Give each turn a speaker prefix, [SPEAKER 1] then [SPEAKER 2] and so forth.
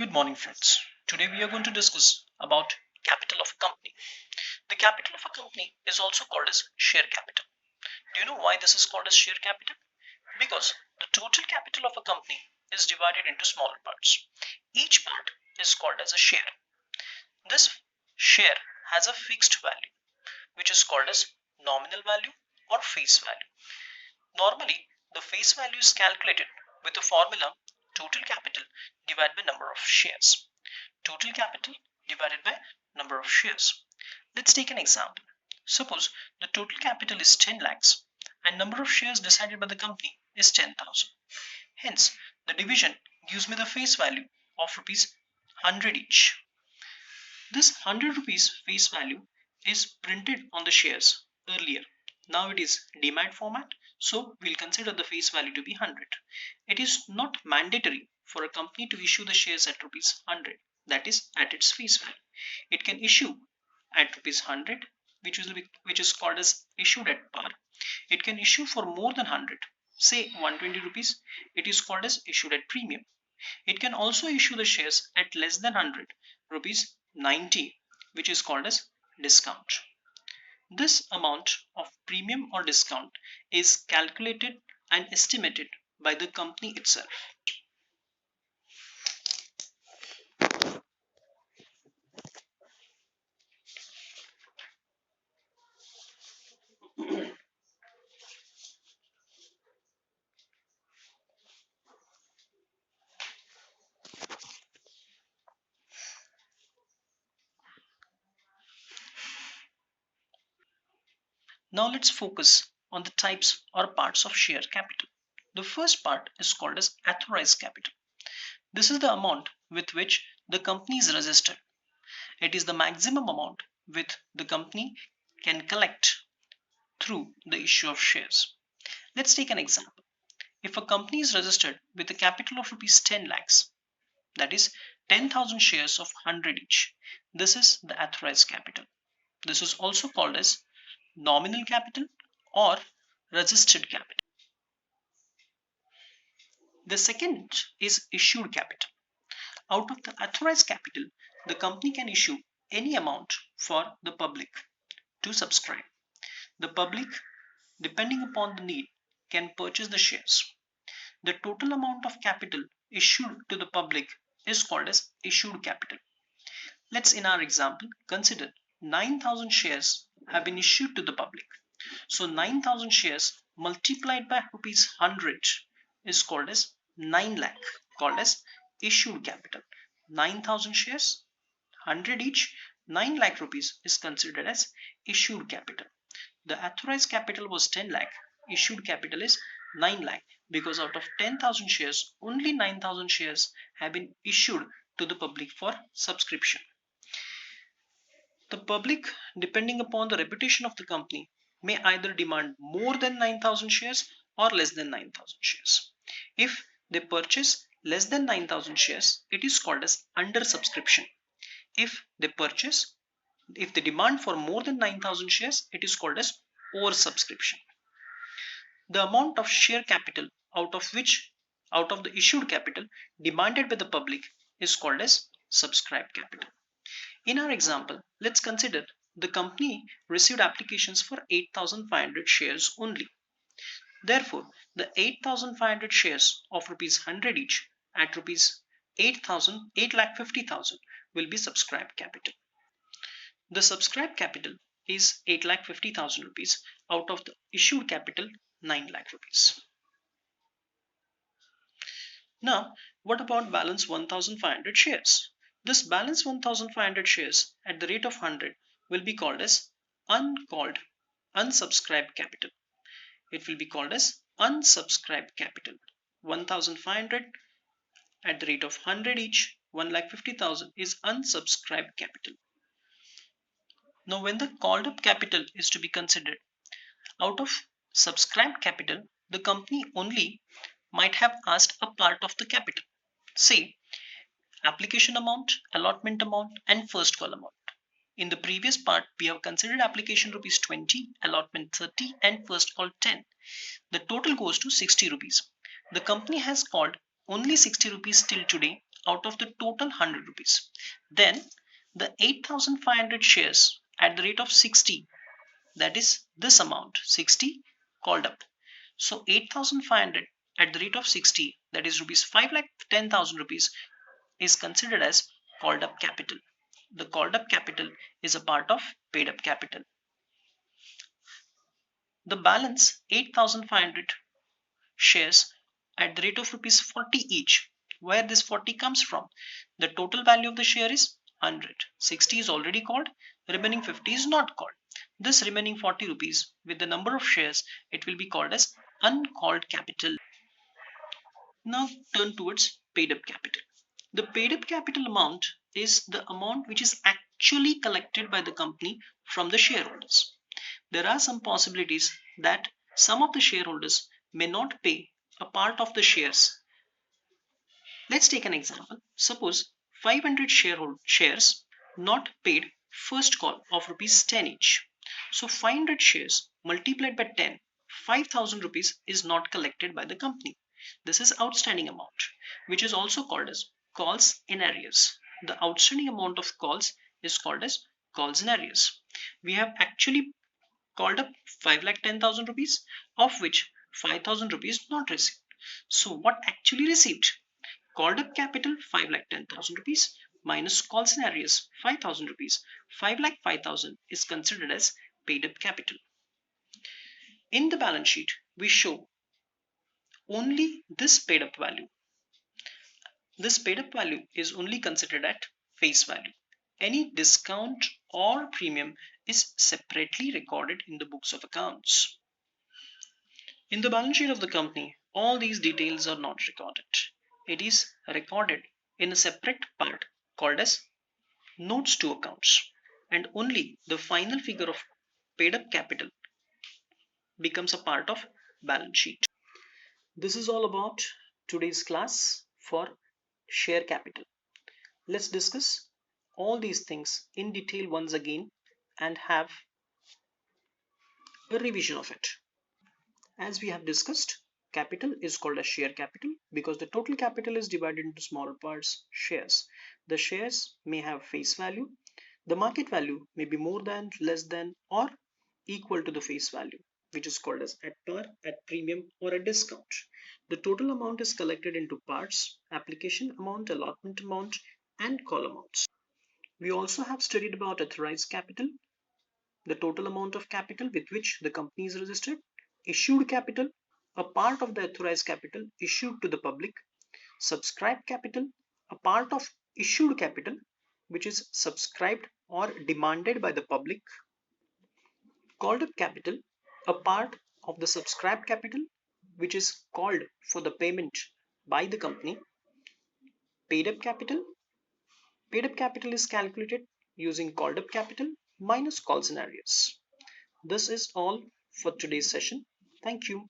[SPEAKER 1] Good morning, friends. Today we are going to discuss about capital of a company. The capital of a company is also called as share capital. Do you know why this is called as share capital? Because the total capital of a company is divided into smaller parts. Each part is called as a share. This share has a fixed value, which is called as nominal value or face value. Normally, the face value is calculated with the formula total capital divided by number of shares. Total capital divided by number of shares. Let's take an example. Suppose the total capital is 10 lakhs and number of shares decided by the company is 10,000. Hence, the division gives me the face value of rupees 100 each. This 100 rupees face value is printed on the shares earlier. Now it is demat format, so we'll consider the face value to be 100. It is not mandatory for a company to issue the shares at rupees 100, that is at its face value. It can issue at rupees 100, which is called as issued at par. It can issue for more than 100, say 120 rupees. It is called as issued at premium. It can also issue the shares at less than 100 rupees 90, which is called as discount. This amount of premium or discount is calculated and estimated by the company itself. Now let's focus on the types or parts of share capital. The first part is called as authorized capital. This is the amount with which the company is registered. It is the maximum amount with the company can collect through the issue of shares. Let's take an example. If a company is registered with a capital of rupees 10 lakhs, that is 10,000 shares of 100 each, this is the authorized capital. This is also called as nominal capital or registered capital. The second is issued capital. Out of the authorized capital, the company can issue any amount for the public to subscribe. The public, depending upon the need, can purchase the shares. The total amount of capital issued to the public is called as issued capital. Let's, in our example, consider 9,000 shares have been issued to the public. So 9,000 shares multiplied by rupees 100 is called as 9 lakh, called as issued capital. 9,000 shares, 100 each, 9 lakh rupees is considered as issued capital. The authorized capital was 10 lakh, issued capital is 9 lakh, because out of 10,000 shares, only 9,000 shares have been issued to the public for subscription. The public, depending upon the reputation of the company, may either demand more than 9,000 shares or less than 9,000 shares. If they purchase less than 9,000 shares, it is called as under subscription. If they demand for more than 9,000 shares, it is called as over subscription. The amount of share capital out of the issued capital demanded by the public is called as subscribed capital. In our example, let's consider the company received applications for 8,500 shares only. Therefore, the 8,500 shares of rupees 100 each at rupees 8,50,000 will be subscribed capital. The subscribed capital is 8,50,000 rupees out of the issued capital 9 lakh rupees. Now, what about balance 1,500 shares? This balance 1,500 shares at the rate of 100 will be called as unsubscribed capital. It will be called as unsubscribed capital. 1,500 at the rate of 100 each, 1,50,000 is unsubscribed capital. Now, when the called up capital is to be considered, out of subscribed capital, the company only might have asked a part of the capital. Say, application amount, allotment amount, and first call amount. In the previous part, we have considered application rupees 20, allotment 30, and first call 10. The total goes to 60 rupees. The company has called only 60 rupees till today out of the total 100 rupees. Then the 8,500 shares at the rate of 60, that is this amount 60 called up. So 8,500 at the rate of 60, that is rupees 5,10,000 rupees, is considered as called up capital. The called up capital is a part of paid up capital. The balance 8,500 shares at the rate of rupees 40 each. Where this 40 comes from? The total value of the share is 100. 60 is already called, remaining 50 is not called. This remaining 40 rupees with the number of shares, it will be called as uncalled capital. Now turn towards paid up capital. The paid up capital amount is the amount which is actually collected by the company from the shareholders. There are some possibilities that some of the shareholders may not pay a part of the shares. Let's take an example. Suppose 500 shares not paid first call of rupees 10 each. So 500 shares multiplied by 10, 5,000 rupees is not collected by the company. This is outstanding amount, which is also called as calls in arrears. The outstanding amount of calls is called as calls in arrears. We have actually called up 5,10,000 rupees, of which 5,000 rupees not received. So what actually received? Called up capital 5,10,000 rupees minus calls in arrears 5,000 rupees. 5,05,000 is considered as paid up capital. In the balance sheet, we show only this paid up value. This paid up value is only considered at face value. Any discount or premium is separately recorded in the books of accounts. In the balance sheet of the company, all these details are not recorded. It is recorded in a separate part called as notes to accounts, and only the final figure of paid up capital becomes a part of balance sheet. This is all about today's class for share capital. Let's discuss all these things in detail once again and have a revision of it. As we have discussed, capital is called as share capital because the total capital is divided into smaller parts, shares. The shares may have face value. The market value may be more than, less than, or equal to the face value, which is called as at par, at premium, or a discount. The total amount is collected into parts: application amount, allotment amount, and call amounts. We also have studied about authorized capital, the total amount of capital with which the company is registered; issued capital, a part of the authorized capital issued to the public; subscribed capital, a part of issued capital which is subscribed or demanded by the public; called up capital, a part of the subscribed capital which is called for the payment by the company; paid up capital. Paid up capital is calculated using called up capital minus calls in arrears. This is all for today's session. Thank you.